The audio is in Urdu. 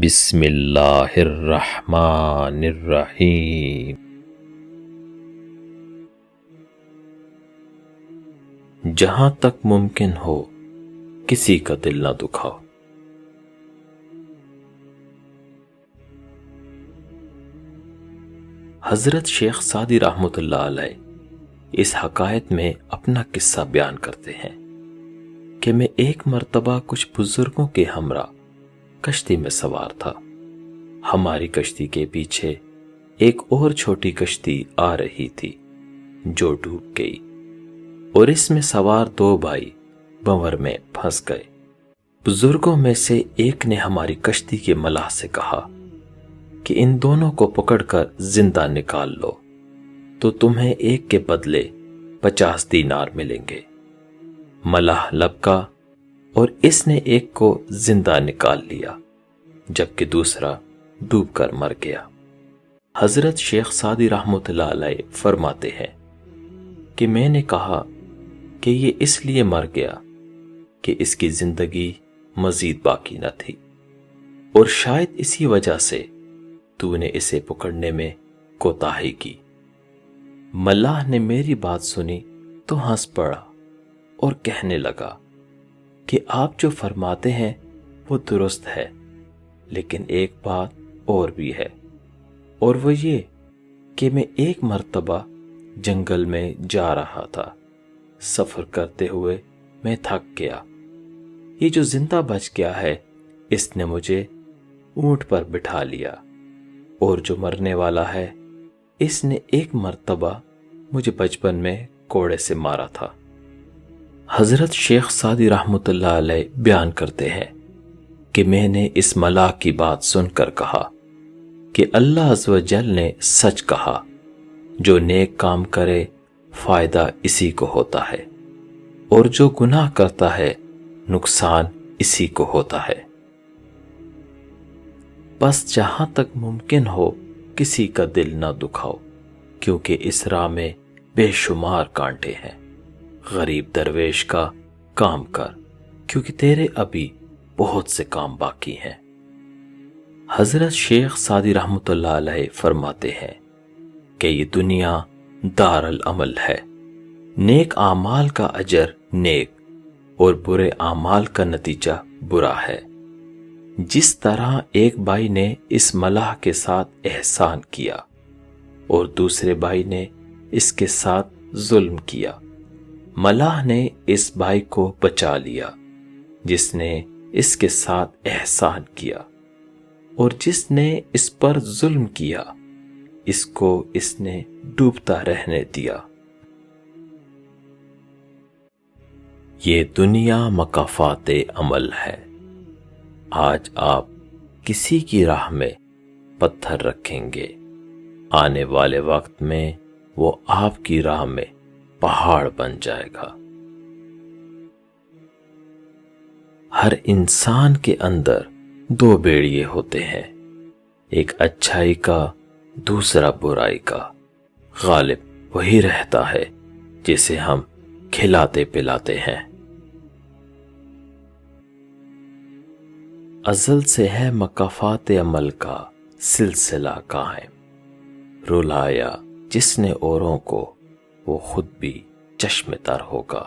بسم اللہ الرحمن الرحیم۔ جہاں تک ممکن ہو کسی کا دل نہ دکھاؤ۔ حضرت شیخ سعدی رحمۃ اللہ علیہ اس حکایت میں اپنا قصہ بیان کرتے ہیں کہ میں ایک مرتبہ کچھ بزرگوں کے ہمراہ کشتی میں سوار تھا۔ ہماری کشتی کے پیچھے ایک اور چھوٹی کشتی آ رہی تھی جو ڈوب گئی، اور اس میں سوار دو بھائی بنور میں پھنس گئے۔ بزرگوں میں سے ایک نے ہماری کشتی کے ملاح سے کہا کہ ان دونوں کو پکڑ کر زندہ نکال لو تو تمہیں ایک کے بدلے 50 دینار ملیں گے۔ ملاح لبکا اور اس نے ایک کو زندہ نکال لیا جبکہ دوسرا ڈوب کر مر گیا۔ حضرت شیخ سعدی رحمۃ اللہ علیہ فرماتے ہیں کہ میں نے کہا کہ یہ اس لیے مر گیا کہ اس کی زندگی مزید باقی نہ تھی، اور شاید اسی وجہ سے تو نے اسے پکڑنے میں کوتاہی کی۔ ملاح نے میری بات سنی تو ہنس پڑا اور کہنے لگا کہ آپ جو فرماتے ہیں وہ درست ہے، لیکن ایک بات اور بھی ہے، اور وہ یہ کہ میں ایک مرتبہ جنگل میں جا رہا تھا۔ سفر کرتے ہوئے میں تھک گیا۔ یہ جو زندہ بچ گیا ہے اس نے مجھے اونٹ پر بٹھا لیا، اور جو مرنے والا ہے اس نے ایک مرتبہ مجھے بچپن میں کوڑے سے مارا تھا۔ حضرت شیخ سعدی رحمۃ اللہ علیہ بیان کرتے ہیں کہ میں نے اس ملاح کی بات سن کر کہا کہ اللہ عز و جل نے سچ کہا، جو نیک کام کرے فائدہ اسی کو ہوتا ہے، اور جو گناہ کرتا ہے نقصان اسی کو ہوتا ہے۔ بس جہاں تک ممکن ہو کسی کا دل نہ دکھاؤ، کیونکہ اس راہ میں بے شمار کانٹے ہیں۔ غریب درویش کا کام کر، کیونکہ تیرے ابھی بہت سے کام باقی ہیں۔ حضرت شیخ سعدی رحمۃ اللہ علیہ فرماتے ہیں کہ یہ دنیا دار العمل ہے، نیک اعمال کا اجر نیک اور برے اعمال کا نتیجہ برا ہے۔ جس طرح ایک بھائی نے اس ملاح کے ساتھ احسان کیا اور دوسرے بھائی نے اس کے ساتھ ظلم کیا، ملاح نے اس بھائی کو بچا لیا جس نے اس کے ساتھ احسان کیا، اور جس نے اس پر ظلم کیا اس کو اس نے ڈوبتا رہنے دیا۔ یہ دنیا مکافات عمل ہے۔ آج آپ کسی کی راہ میں پتھر رکھیں گے، آنے والے وقت میں وہ آپ کی راہ میں پہاڑ بن جائے گا۔ ہر انسان کے اندر دو بیڑیے ہوتے ہیں، ایک اچھائی کا، دوسرا برائی کا۔ غالب وہی رہتا ہے جسے ہم کھلاتے پلاتے ہیں۔ ازل سے ہے مکافات عمل کا سلسلہ قائم، رلایا جس نے اوروں کو وہ خود بھی چشم تر ہوگا۔